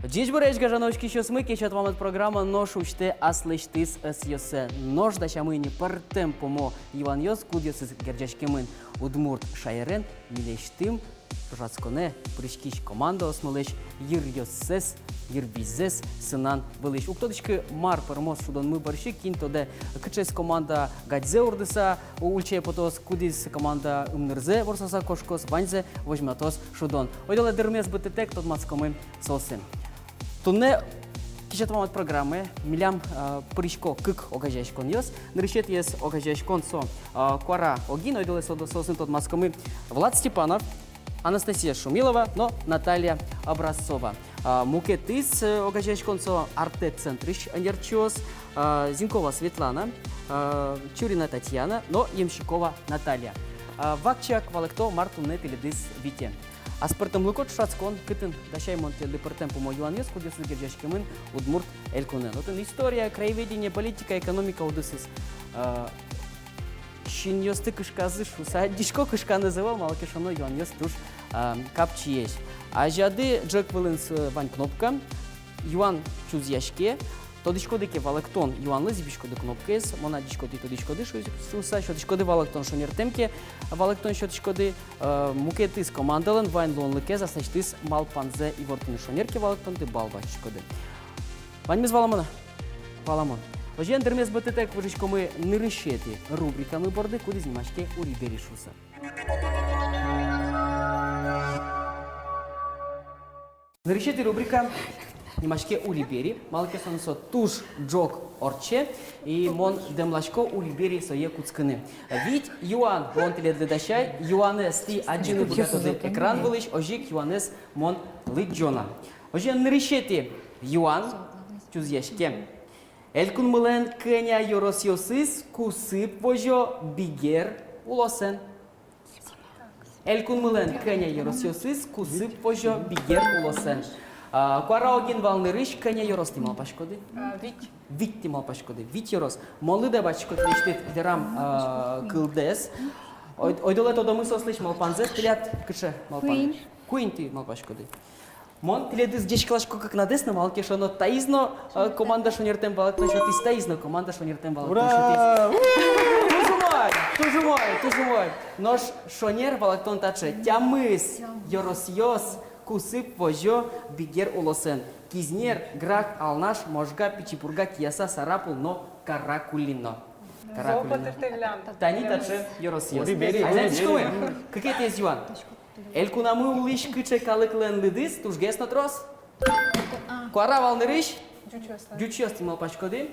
Dziś bureczka żanowski siosmy, kiedy mamy programa noż uczty aslesztys sjose. Noż da się myni per tempo mo Iwan Jos, kudios z gerdziaśkiemen udmurt szajeren, mileśtym, żackone, pryszkiś komanda osmoleć, jirioses, jirbizes, synan byliś. Uktodyczky mar permos szudon my barszik, kinto de kyczes komanda gadze urdysa, ulcze potos kudis komanda umnyrze, worsasa koszkos, bańze, woźmiatos szudon. Ojdole dermes bytytek, tot mackomy sosyn. Tunne kişet mamat programı milam prişko kık ogajeşkon yos. Nırışet yes ogajeşkon so kuara ogin oydole sosin tot maskomy Влад Степанов, Анастасия Шумилова, но Наталья Образцова. Мукетис огаjeşkon so Арте Центрищ Анерчиос, Зинкова Светлана, Чурина Татьяна, но Ямщикова Наталья. Вакчак валекто Мартунне теледис Вите. Аспартам лукот шацкон кытын дашай монте департем по Иван Ёс, кудес герджашкемын удмурт элькунен. Вот история, краеведение, политика, экономика удысыз. Шин ёсты кышказы шуса, дишко кышка называл, малкешано Иван Ёс туш капчи есть. А жады Джек Виленс Вань Кнопка, Иван Чузяшке, тодишкодеке валектон Иван Лыз, бишкоды кнопкес, мона дишкоды тодишкоды шуса, шотишкоды валектон шонертемке, валектон шотишкоды мукетис командален, вайн лон лыкез, асачтис малпанзе и вортыны шонерке валектон ты балбачкоды. Вань мез валамона? Валамон. Ожен дермез бытетек вожичко мы нырышети рубрика мы борды, куди знимашке ури бери шуса. Нырышети рубрика Немашке улибери, малке сонсо туш джок орче и мон демлашко улибери сое куцканы. Ведь Юан мон теледедашай, Юанес ти один убегатоды экран вылыш, ожик Юанес мон лыджона. Оже нырышети Юан чузяшке. Элькун мылен кеня yorosiyosыз кусып вожо бигер улосен. Элькун мылен кеня yorosiyosыз кусып вожо бигер улосен. Куара огин валнырыш кеня yoros тимал пашкоды? Вит тимал пашкоды. Вит yoros. Молыда бачкот лиштет дерам кылдес. Ойдолет одомы сослыш малпанзес тилят кыше малпанзес. Куин ти мал пашкоды. Мон тиледис дешклашко как надесно малке шоно таизно команда шонертем балат насчет из таизно команда шонертем балат насчет из. Тужумой. Нож шонер балатон таче тямыс yorosiyos кусып вожо бигер улосен. Кизнер грак алнаш можга пичипурга кияса сарапул но каракулино. Тани таче yorosiyos. А знаете что мы? Какие ты есть Юан? Элькунамы улиш кыче калыклен лыдыс, тужгес на трос. Куара валнырыш? Дючёс тимал пачкоды.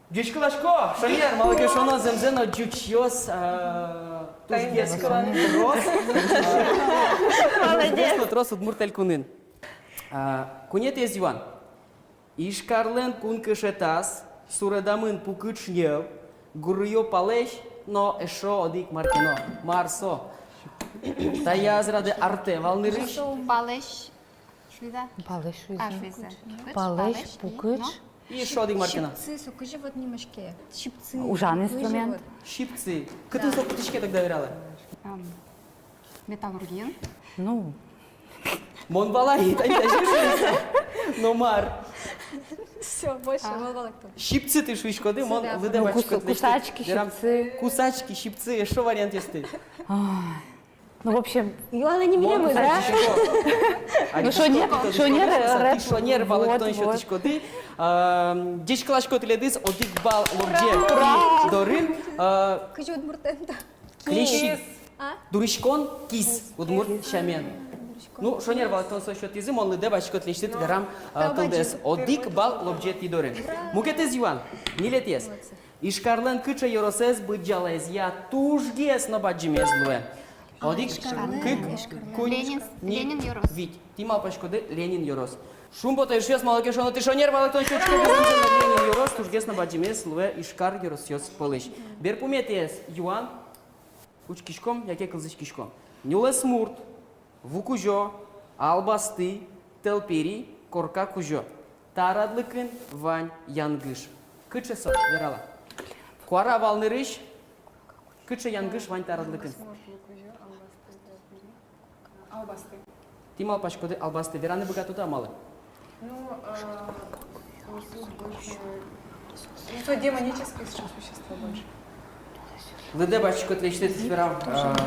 Дючкалашко, шонер, малыке шоно земзено дючёс тужгес на трос. Тужгес на трос удмурт элькунын. Кунет ез Юан. Ишкарлен кун кышетас, суредамын пукычнев, гурыё палеш, но эшо одик маркино. Марсо. Таязраде арте валнырыш. Балеш. Шуйда. Балеш, пукыч. И шо одик маркино. Щипцы, покажи вот немашке. Щипцы. Ужан инструмент. Щипцы. Кытын со кутышке тогда верала? Металлургин. Ну, Мон балаит, они даже но мар. Все, больше волвалактон. Щипцы ты шуишкоды, мон выдавачка. кусачки, щипцы. Кусачки, щипцы, что вариант есть ты? Ну, в общем, Юана не берем из ну, шонер, шонер, валактон, щеточкоды. Дешклашко теледис, одик бал, лобже, дорын. Кажу удмуртента. Клещи. Дуришкон, кис, удмурт, шамен. Ну, шонер валактон со счет изым, он лыдебачко тлещит гарам кылдес. Одик бал, лобже, ти дорын. Мукетез Юан, нилетес. Ишкарлен кыча yorosез быджалез, я тужгес на баджимез луэ. Одик кык кунч Ленин yoros. Вить. Ти мал пашкоды Ленин yoros. Шумбота ишес малаке шоно ты шонер валактон щечке безымзен Ленин yoros, тужгес на баджимез луэ ишкар yorosиос полыш. Берпуметес Юан, учкишком, яке кылзычкишком. Нюлес мурт, вукужо, албасты, телпери, корка кужо. Тарадлыкын вань янгыш. Кычесо, верала. Куара валнырыш, кыче янгыш вань тарадлыкын. Албасты. Ти мал пачкоды албасты вераны богату да малы. Ну, несут больше... Несут демонические сейчас существа больше. Лыде бачкот лечтет верам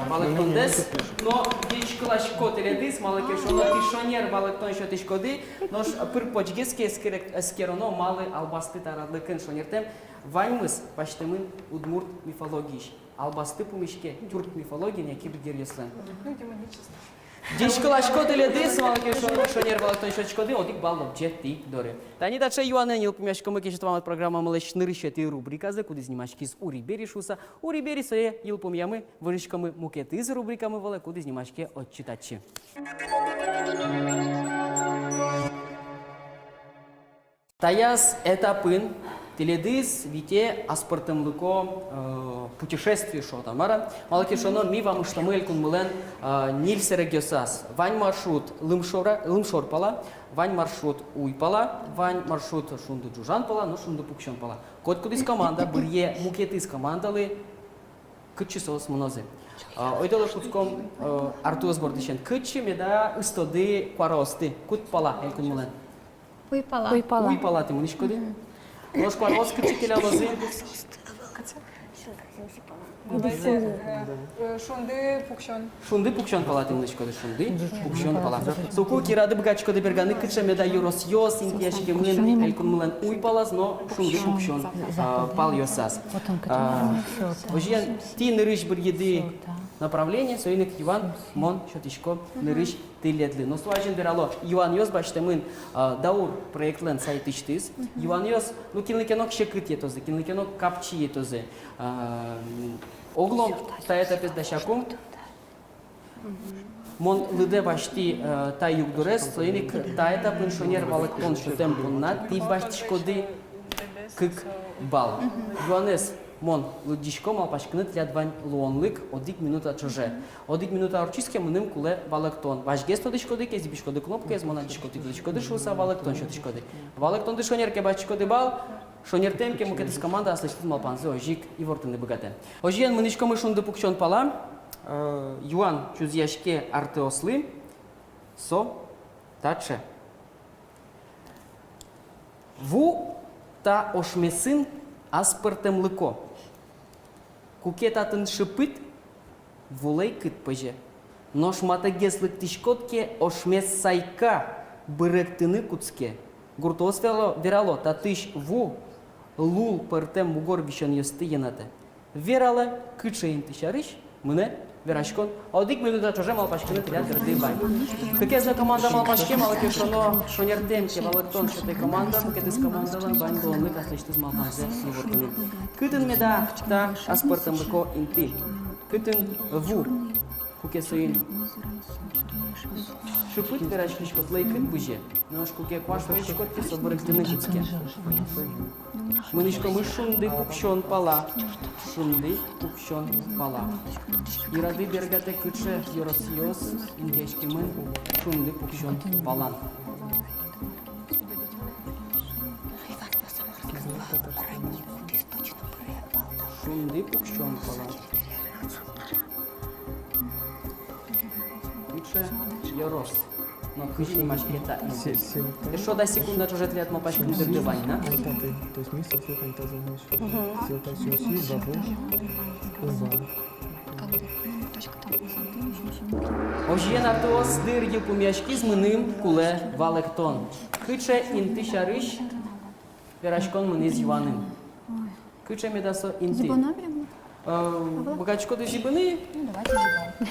валектондес, но дичкалашко теледис малакешоно тишонер валектон еще тишкоды, нож пырпочгески эскероно малы албасты тарадлыкын шонертем ваньмыс баштымын удмурт мифологиш. Албасты пумишке тюрк мифология не кибергер еслен. Ну, демонические. Дичкалашко теледис малакешоно шонер валектон еще тишкоды, одик баллов джетти доре. Тани дача Юана нил пумяшко мы кешет вам программа малыш нырыщет и рубрика за куда снимачки с Урибери шуса. Урибери сое ил пумями вырышками мукеты из рубриками вале куда снимачки от читачи. Таяс этапын теледис вите аспортом лыко путешествие шо там мара. Малакешоно ми вам что мы элькун мулен нильсерегиосас. Вань маршрут лымшор пала. Вань маршрут уйпала, вань маршрут шунду джужан пала, но шунду пукшон пала. Код кудис команда бырье мукетис командалы кычысос мунозе. Ойдалы кудском артуос бордишен кычы меда истоды кваросты кут пала элькун мулен. Уйпала. Уйпала. Уйпала ты муниш коды. Нож кварос кычы келялозы. Шунды, пукшон. Шунды пукшон пала ты муниш коды. Шунды пукшон пала. Соку кирады бгач коды берганы кычы меда юрос йос интияшки мын элькун мулен уйпалаз, но шунды пукшон пал йосас. Ожиян ти нырыш бір еды направление, соинек Иван мон шотишко нырыш тиледли. Но слажен берало Иван йос бачте мын даур проектлен сайт иштиз. Иван йос ну кинлекенок шекыт етозе, кинлекенок капчи етозе. Оглом таета пездашакум. Мон лыде башти та югдурес, соинек таета пыншонер валектон шотем пунна, ти баштишкоды кык бал. Иванес мон лудишко мал пашкынет лядвань луонлык одик минута чуже. Одик минута орчиске мыным куле валектон. Вашгес тодишкоды кез бишкоды кнопка ез мона дишкоды дишкоды шуса валектон шотишкоды. Валектон дишонерке башкоды бал. Шонертемке мукетис команда аслышты малпанзы ожик и вортыны богате. Ожиен мынышко мы шунды пукчон пала. Юан чузяшке артеослы со таче. Ву та ошмесын аспортем лыко. Кукетатын шипыт вулей кыт пыже. Нош матагеслык тишкотке ошмес сайка быректыны куцке. Гуртос верало татыш ву лул пыртем мугор вишен йосты янаты. Верала кычейн тишарыш мыне верашкон. Одик минута чуже малпашкыны тирят гырды бай. Кыкезна команда малпашке малакешоно шонертемке валактон шотай команда мукетис командалан бань долны каслыштыз малпанзе сивортыны. Кытын меда та аспортым лыко инти. Кытын ву кукесыйн. Шипыт верашкишкот лайкыт быже. Нож куке кваш верашкот те собырыктыны кыцке. Мынышко мы шунды пукшон пала. Шунды пукшон пала. Ирады бергате кыче йоросиос индешки мын шунды пукшон палан. Шунды пукшон палан. Кыче йорос. Но кыче не машкета. Еще до секунды уже ответ мы пачку дердывань, да? То есть мы со всех фантазией все так все бабу, уван. Ожиен артуос дырги пумяшки з мыним куле валектон. Кыче инти шарыш верашкон мыны з Иваным. Кыче медасо инти. Богачко до зибыны,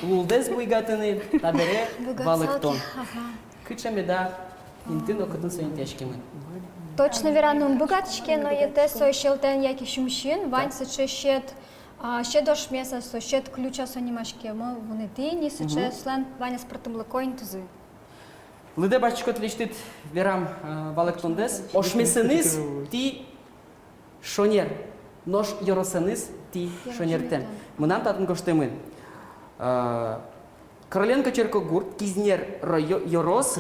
лулдес буйгатыны, табере валектон. Кыче меда инти но кытын со интешки мын. Точно веранун богатчке, но ете со щелтен яки шумшин, вань сыче щет ще дош меса со щет ключа со немашке, мо вони тini сыче слен ваня спортым лыкоин тузы. Лыде бачко тлиштит верам валектондес, ошмесенис ти шонер, нож йоросенис ти шонертем. Мынам татын коштемын. Короленко черко гурт, кизнер йорос,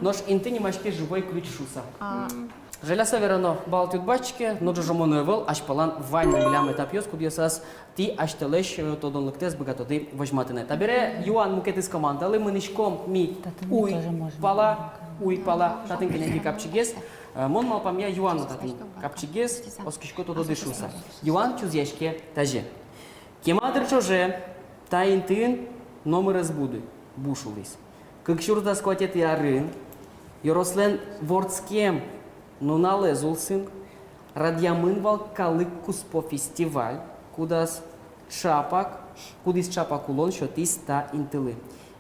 нож инты немашке живой ключ шуса. Желяса верано балтют бачке, но же жомоневел, аж палан вайна миляме тапьос, кудьясас ти аж телеш тодон лектес богатоды возьматине. Табере Юан мукетис команда, але мынышком ми уй пала, татын кенеги капчигес, мон мал памя Юан татын капчигес, оскишко тодо дышуса. Юан чузешке таже. Кемадр чоже, та интын номер разбуды, бушулис. Как шурда скотет ярын, Йорослен вордскем, но налезулсын, радиамын вал калык куспо фестиваль, кудас чапак улон шотис та интылы.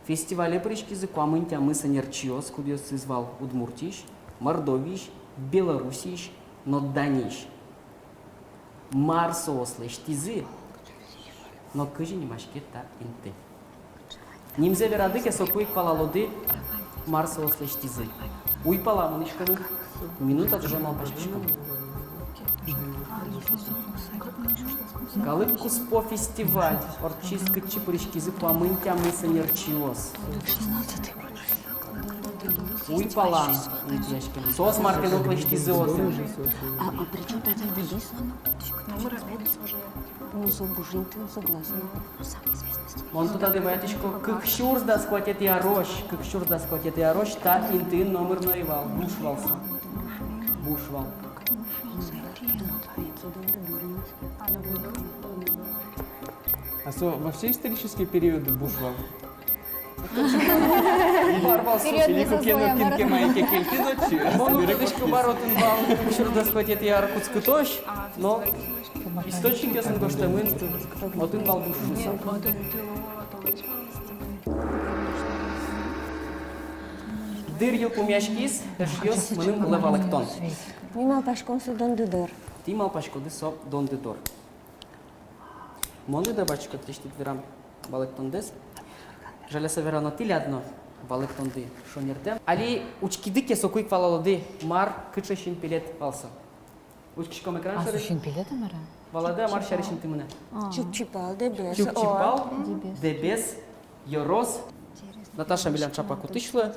Фестивале причкизы куамынтя мыса нерчиос, кудас извал Удмуртиш, Мордовиш, Белоруссиш, но Даниш. Марсослыш тизы, но кыжи немашке та инты. Нимзе верадыке сокуик палалоды Марсослыш тизы. Уй пала мынышканы, минута уже мал пашкишканы. Калык куспо фестиваль, орчиска чипрышки зыкламынтя мыса нерчиос. Уй пала, сос марканы плачки зоты. А при чем тогда здесь? Номер разбудится уже. Ну, забужин, ты согласна. Самая известность. Он туда девайтишко, как шурс да схватит я рощ, та интын номер наривал, бушвался. Бушвал. А во все исторические периоды бушвал? Период мезозоя, маратон. Он уточку баротын бал, как шурс да схватит я аркутску тощ, но источник ясын коштамын, отын бал бушвался. Дыр ел пумяшкис, эшьёс мыным левалектон. Мимо пашком судан дыдыр. Ти мал пашкоды соп дон дедор. Монды да бачка триштит верам балектондес. Жаляса верано тилядно балектонды шонертем. Али учкидыке сокуик валалоды мар кычешин пилет алса. Учкишком экран А шары. сушин билеты мара? Валада мар шаришин тымына. Чупчипал, дебес. Чупчипал, дебес, йорос. Наташа Милян Чапаку тышлы.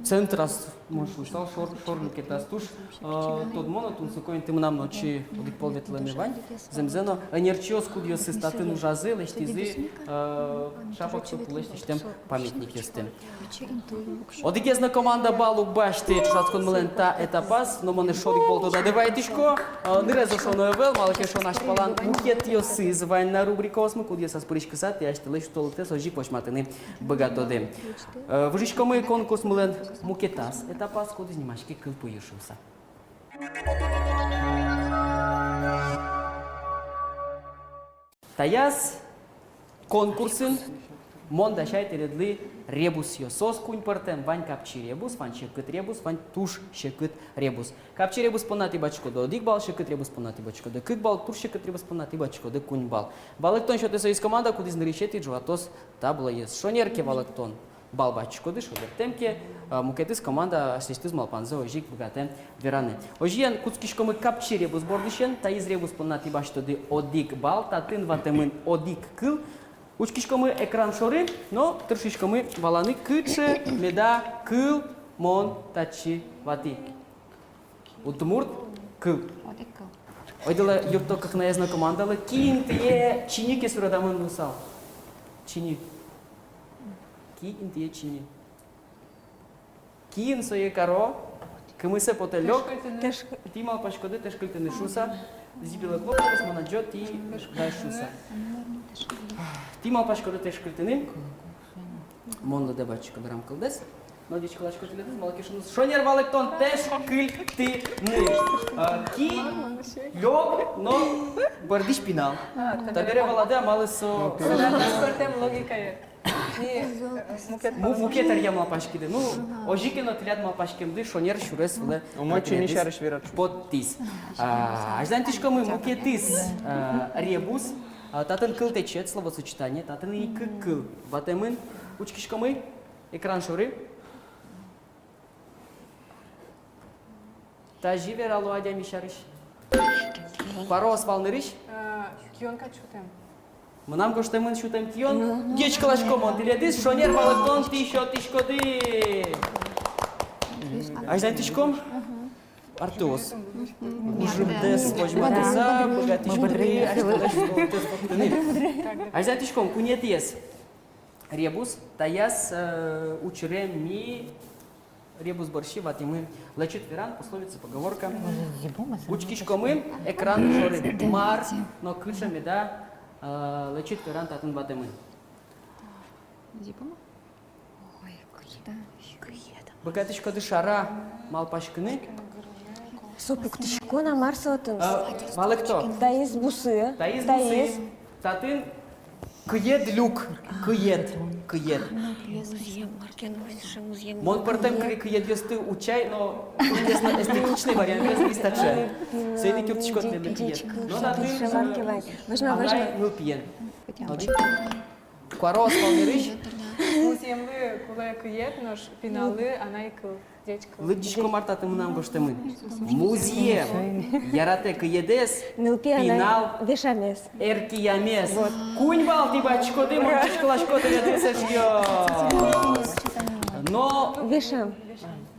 Центр раз можешь устал шорнуке тастуш тот монотун сокоин тымнам ночи одик полветлеме вань земзено энерчиос кудиосы статын ужазы лештизы шапок сок лештиштем памятник естем. Одигезна команда балу башти часаткон млента этапас но моне шодик бол тода девайтишко нырезо шоноевел малке шонаш палан мукетиосы звань на рубрикосмы кудиосас пыришкасат и аштелеш толте сожик почматыны богатодем. Вжишко мы конкурс млен мукетас этапас куди знімашки кыл поїшився. Таяс конкурсын монда шай тередли ребус йосос кунь партем вань капчи ребус, вань шекыт ребус, вань туш шекыт ребус. Капчи ребус понати бачко до дик бал, шекыт ребус понати бачко до кык бал, туш шекыт ребус понати бачко до кунь бал. Балектон що тесо із команда, куди знарішети джуатос табла єс. Шонерке балектон. Бал бачко диш, одертемке, мукетис команда ассистиз малпанзе ожик богатем вераны. Ожиен куцкишкомы капчи ребус бордишен, та из ребус понати бачто де одик бал, та тын ватемын одик кыл. Учкишкомы экран шоры, но тыршишкомы валаны кычы, меда, кыл, мон, тачи, вати. Удмурт, кыл. Ойдала юрто как наезна командала, кин тие чиники сурадамын нусал. Чини. Кин тие чини. Кин сое каро, кымысе потелек, ти мал пашкоды, теш кыльтыны шуса, зибила клопарас, манаджо, ти дай шуса. Ти мал пашкоды, теш кыльтыны, монда дебачка дарам кылдес, но дичка лачко теледес, малакишунус, шонер валектон, теш кыльтыны. Ки, лёг, но бардиш пинал. Табере валаде, малысо... Спортем логика е. Мукетер я малпашкиде. Ну, ожикено тилят малпашкемды, шонер шурес вле. Умочи не шариш верат. Подтис. Аждантишко мы мукетис ребус. Татын кыл течет словосочетание, татын и кыл. Ватемын учкишко мы экран шуры. Тажи вералу адя мишариш. Парос валныриш. Кион качутем. Мынам коштемын шутем кион. Дечка лашкомон тиледис, шонер валектон тишо тишкоды. Аждантишком Артеос. Ужимдес, вожмадеса, богатышкы, ашталашко, а знаете, кунет есть ребус, таяс учре ми ребус борщи, ватимы лечит веран, пословица, поговорка. Учкишко мы, экран жоры мар, но кыша меда лечит веран, татын ватимы. Богатышко дышара, малпашкыны. Сопуктышко на Марсотын. Малы кто? Таиз бусы. Таиз бусы, татын кыед люк, кыед. Мон портем кыед ёсты учай, но эстетичный вариант без листача. Сейли кюртичко для кыед. Но татын анай мылпиен. Куаро спалмирыш. Муземлы кулай кыет, нож финалы, она и кыл. Лыдичко мартаты мынам гоштемын. Музеем ярате кыедес, Нылпи пинал она вешамес. эркиямес. Кунь бал тибачко ты, мончишко лашко ты ядесеш Но Вешам.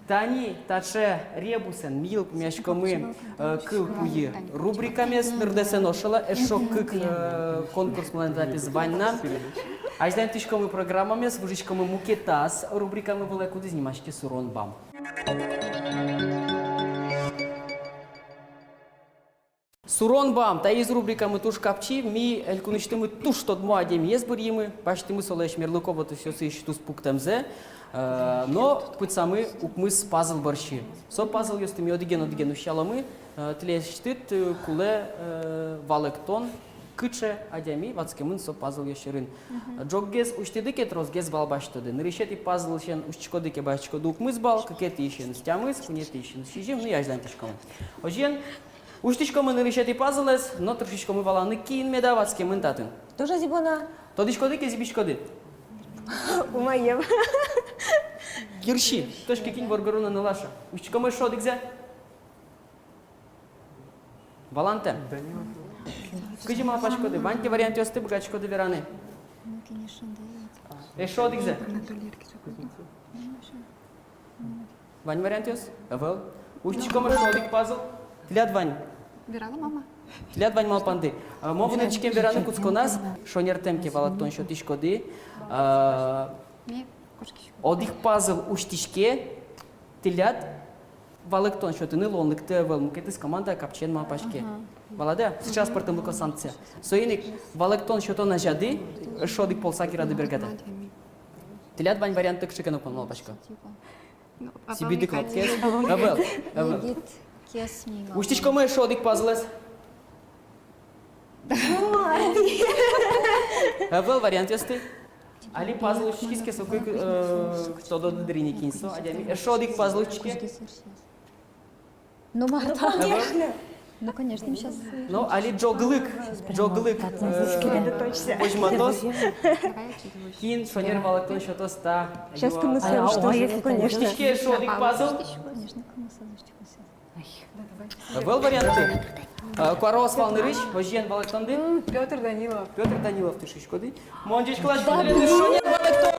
тани таше ребусен мил мяшко мы кыл куе рубрикамес нырдесен ошала эшо кык конкурс мландапи званна. А знаем тишко мы программами с вужичко мы мукетас рубриками была куда снимашки сурон бам. Сурон бам, та из рубрика мы туш капчи, ми элькуничты мы туш тот муадем есть бурьимы, башти мы солеш мерлукова то все сыщ тус пуктемзе, но путь самы укмыс пазл борщи. Со пазл есть ми одиген ущала мы, тлештит куле валектон, кыче адями вацкемын со пазл ещерин. Джоггез уштедикет розгез балбаштоды. Ныришети пазл шен ушчкодике башчкоду укмыс бал, какети ищен стямыс, кунети ищен сижим, ну я ждам тишком. Ожен уштичко мы ныришети пазлес, но трошечко мы валаны кин меда вацкемын татын. Тоже зибона. Тодишкодике зибишкоды. Умаем. Кирши, тошки кинь боргаруна налаша. Уштичко мы шодикзе. Валанте. Скажи мало пашкоды, ваньте варианты осты богачкоды вераны. Эшо дикзе. Вань варианты ос? Авел. Уштичко мы шодик пазл. Тляд вань. Вирала мама. Тляд вань мал панды. Мовны чекем вераны куцконас. Шонер темке валактон шотишкоды. Ми кошки. Одих пазл уштичке. Тляд валактон шотыны лонлыкты авел. Мукетис команда капчен мал пашке. Валада, сейчас портем лука санкция. Соиник валектон шотон на жады, шодик полсаки рады бергада. Тляд вань варианты кшиканок пон малпашка. Сибиди клопкес. Авел. Гит кес мима. Уштичко мы шодик пазлес. Авел вариант есть. Али пазл уштички сокой что до дрини кинсо. Адями. Шодик пазл уштички. Ну, Марта. Ну, конечно, сейчас... Ну, али джоглык. Божматос. Кин, шонер валактон шотос та. Сейчас мы скажем, что же, конечно. Уштички шодик пазл. Конечно, кому Был варианты. Куарос Валнырыч, Вожен Валактанды. Петр Данилов. Петр Данилов, ты шишкоды. Мончич Клашко, ты шонер Валактон.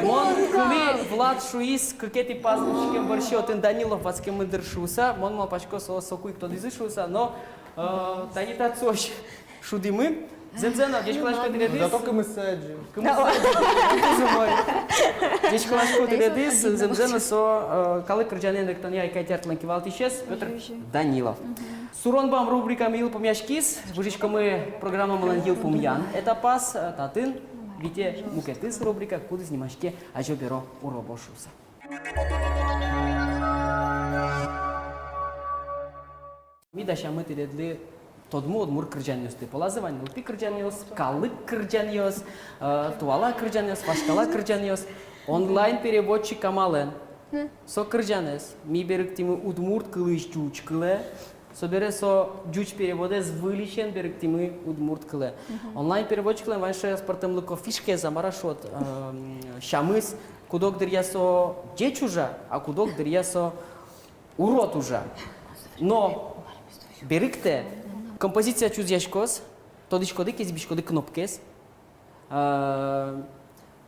Мон кули Влад Шуис, какети пазлучки борщотын Данилов, вацкем мындыршуса. Мон малпачко сокуй кто дизышуса, но танита цош шудимы. Зензена, дечь Клашко, ты ледыс. Зато камысаджи. Дечь Клашко, ты ледыс. Зензена со калы крыджанен ректон я и кайтяртланки валтишес. Петр Данилов. Суронбам рубрика «Мил помяшкис». Вужичко мы программа «Малангил помян». Это пас татын. Вите мукетыс рубрика «Куда снимашке ажо беро уробошуса». Мидаша мы теледли тодму одмур кырджаниос ты полазывань, ну ты кырджаниос, калык кырджаниос, туала кырджаниос, фашкала кырджаниос, онлайн переводчик камален. Со кырджанес, ми берег тимы удмурт кылыш чуч кыле, собере со джуч переводе с вылечен берег тимы удмурт кыле. Онлайн переводчик кыле ваньше спортем луко фишке замарашот, шамыс, кудок дырья со джечужа, а кудок дырья со урод уже. Но берегте композиция чуз яшкос, тодишкоды кезбишкоды кнопкес.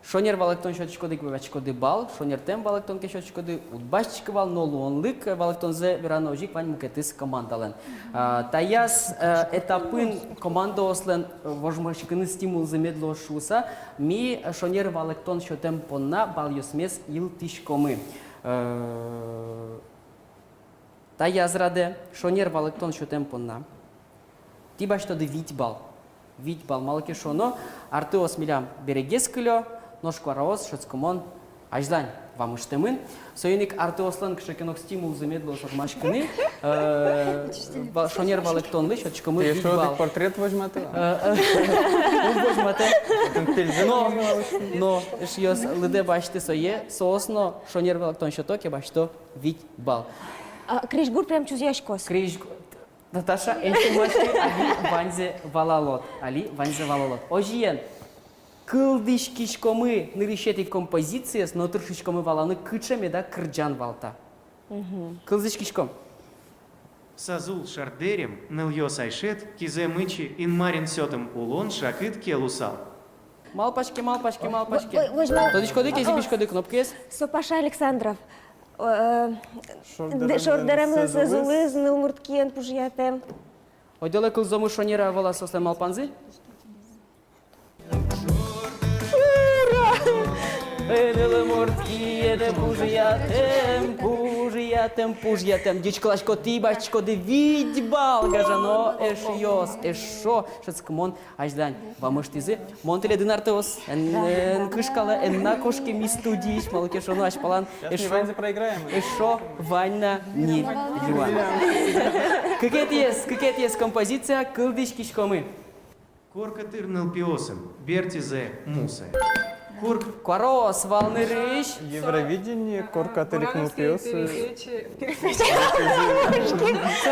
Шонер валектон щотчкоды квачкоды бал, шонер тем валектон ке щотчкоды утбашчик вал, но луонлык валектон зе вераножик вань мукетис командален. Таяс этапын команда ослен вожмашкины стимул замедло шуса, ми шонер валектон щотем понна бал йосмес ил тишкомы. Таяс раде шонер валектон щотем понна. Тиба что де вить бал малки шоно, артеос милям берегес кылё, ножку араос, шоцкомон, аждань вам иштемын. Союник артеослан кшекенок стимул замедло сотмашкины, шонер валектонлы, шочкомы вить бал. Портрет возьмете? Возьмете. Но, ешьёс лыде башты сое, соосно шонер валектон шотоке башто вить бал. Кришгур прям чузяшкос. Криж Наташа, энтимашки али ванзе валалот. Ожиен, кылдышкишкомы нырышети композиция, но тыршишкомы валаны кычеме да кырджан валта. Кылдышкишком. Сазул шардерем, ныльё сайшет, кизе мычи, инмарин сётым улон, шакыт келусал. Малпашки. Возьму. Тодышкоды, кезибишкоды кнопкес. Сопаша Александров. Шордерем зазулы, знылмурткен пужьятем. Ойдоле кылзомы шонера вала сосле малпанзы. Эдele муртки, еде пужьятем. Дичкалашко тибачко де видьбал, гажано эшьёс, эшо, шацкмон, аждань. Вамыштизы, монтеле динартеос, эн кышкала, эн на кошке мистудиш, малкешону ашпалан, Сейчас мы проиграем. эшо, ванна, ни, юан. Какая есть композиция кылдышкишкомы? Корка тырныл пиосом, бертизе мусе. Курк Кварос, волнырыш. Евровидение, корка тырикнул пес. Все,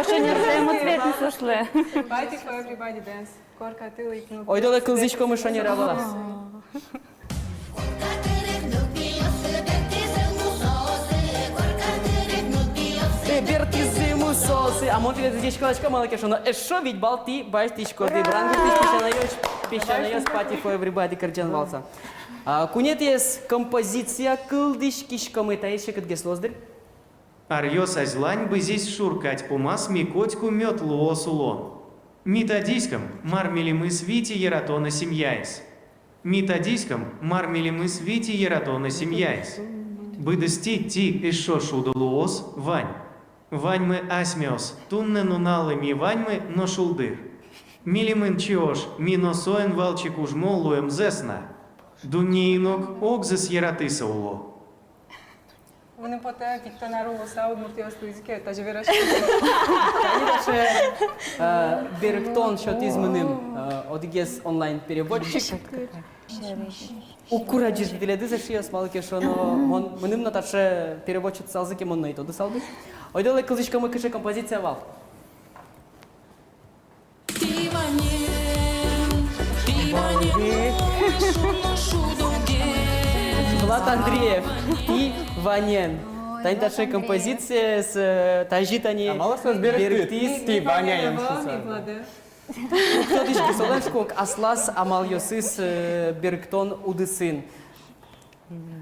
шонер тем ответ не сошле. Party for everybody dance. Корка тылик, ну. Ойдоле кылдышкомы шонера вала. Бертизы мусосы, а монтеле дичкалашко малкешону эшо ведь балти баштишко де брангу пищанаёс party for everybody кырджан валса. Кунет есть композиция кылдышкишкомы, та есть шекет геслоздыр. Арьё сазлань бы здесь шуркать пумас микотьку мёт луосулон. Методийском мармели мы свити ератона семьяис. Методийском мармели мы свити ератона семьяис. Быдости ти эшо шудолуос вань. Вань мы асмиос, тунне нуналы ми вань мы но шулдыр. Милимын чиош, миносоен валчик ужмо луем зесна. Дуниинок огзес ератыса уло. Вони поте підтонару сау муртіосту ізке, та же вирашки. Конечно, Берктон шотизмным одигес онлайн переводчик. Укураджиш биледи зашия смалкешоно, мыным наташе переводчик салзыки монно и то дысалды. Ойдоле кылдышкомы кыше композиция вал. Влад Андреев и Ванен. Танташе композиция с тажитани. А мало что берегтис, ты Ваня Ктодышки соленшкок аслас амальосис Берктон удысын.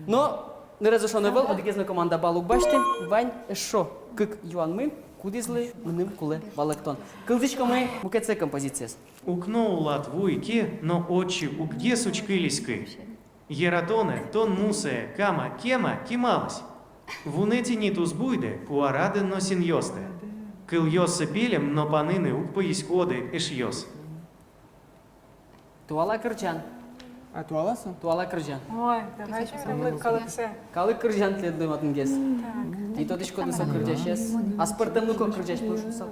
Но не разрешено был, одигезна команда балук башты, Вань шо, как Юан мы, кудизлы, мным куле балактон. Кылдышко мы, мукеце композиция. Укно улат вуйке, но очи угде сучкылиской. Ератоне, тон мусе, кама, кема, кималась. Вунети нитус буйде, пуараде но синьосте. Кыл йоsse пилем, но панины ук поискоды эшьос. Туала кырджан. А туаласа? Туала кырджан. Ой, давай прям калаксе. Калы кырджан тледным атынгес. И то дышко дысо кырджашес. Аспартем луко кырджаш пошусал.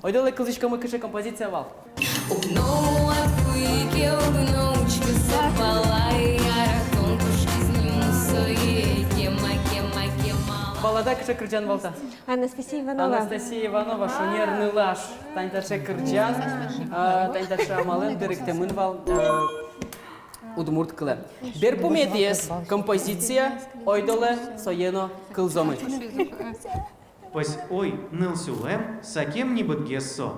Ойдоле кылдышко мы кыше композиция вал. Балада кыше кырджан валта. Анастасия Иванова. Анастасия Иванова, шонерный лаш. Танташе кырджан, танташе амален беректемын вал удмурт кылы. Берпуметиес композиция ойдоле соено кылзомы. Пось ой ныл сюлем, сакем не бадгессо.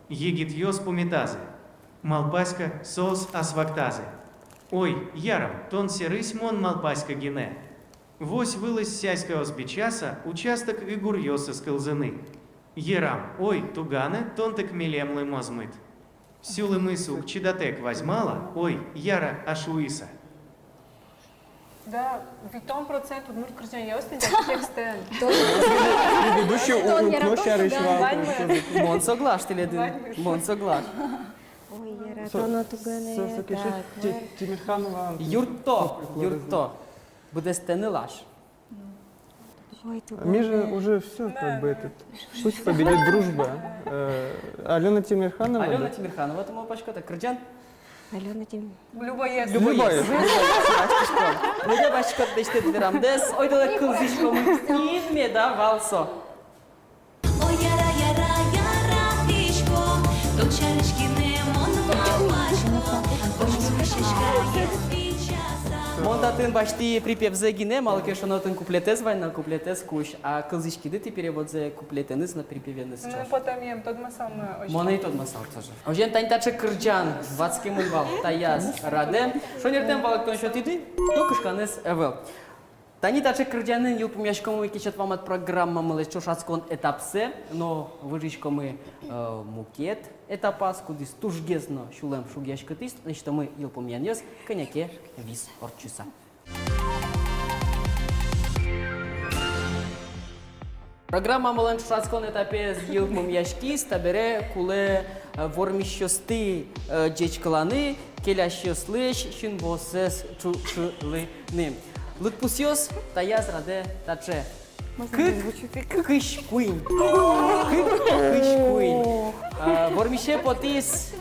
Егит йос пуметазе. Малпаська сос асвактазе. Ой, яром, тон серысь мон малпаська гине. Вось вылазь сяська озбичаса, участок и гурьоса с кылзыны. Ерам, ой, тугане, тонтек милемлы мозмыт. Сюлы мысу, чидатек возьмала, ой, яра ашуиса. Да, витон процент от мурт кръжен ястен, как текстен. Ведущий Тон у Яратон, Кношарич да. Валку. Мон соглаш, теледи. Мон соглаш. Ой, Яратона тугане Со кеше Тимирханова. Юрто. Буде стенелаш. Ой, тугане. Ми же уже все, как бы этот. Пусть победит дружба. Алена Тимирханова. Альона да? Тимирханова, тому пачка, так, Крджан. Алена Тим. Люба есть. Любая. Буде бачка, деште дверам дес, ой, далек кылзишком, нит ме давалсо. Ой, яра, яра, яра, тишко, до чарочки не монмалашко, ой, шишка є спічаса. Монтатын башти припев за гине, малке шонотын куплетес вайна куплетес куш, а кылзишки дыты перевод за куплетеныз на припевеныз Ну, чаш. потом ем, тот мы сам Мона и тот масал тоже. Ожен таньтаче Крджан, вацки мульвал, таяс раде. Шонертен балак тон шотиды, ну кышканес эвел. Тани таче Крджанын юлпумяшкому и кичат вам от программа мылеш чошацкон этапсе, но выжичкомы мукет этапас, кудис тужгезно шулем шугяшкатист, значит мы юлпумянес коньяке вис орчуса. Програма мален чошацкон этапе з юлпумяшки стабере куле вормищости джечкаланы, келящослеш шинбосес чушылыны. Лутпусиос таяз раде таче. Кыш куин. Кыш куин. Вормише потис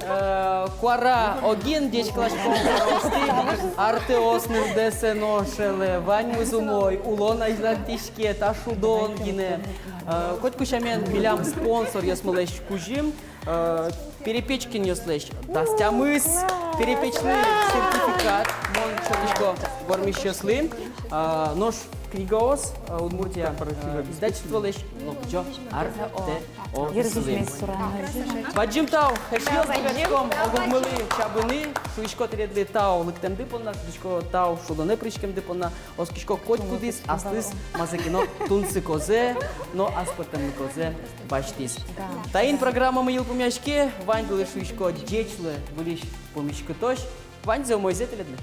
куара огин дечь клашком рости. Артеос нырдесе ношеле. Вань мызумой. Улона излатишке ташудон гине. Коть кушамен милям спонсор ясмалеш кужим. Перепечкин яслеш. Дастямыс. Перепечный сертификат. Мон шотишко вормищосли. Нож книгоос Удмуртия издательство леш лопчо арте ослим. Баджим тау, хешил загачком, огумыли чабыны, шуишко тередли тау, лыктем дипона, шуишко тау, шудоне пришкем дипона, оскишко коть кудис, аслыс мазакино тунцы козе, но аспортем козе баштис. Таин программа мы ел помяшке, вань были шуишко джечлы, были помешко тош, вань за мой зетеледли.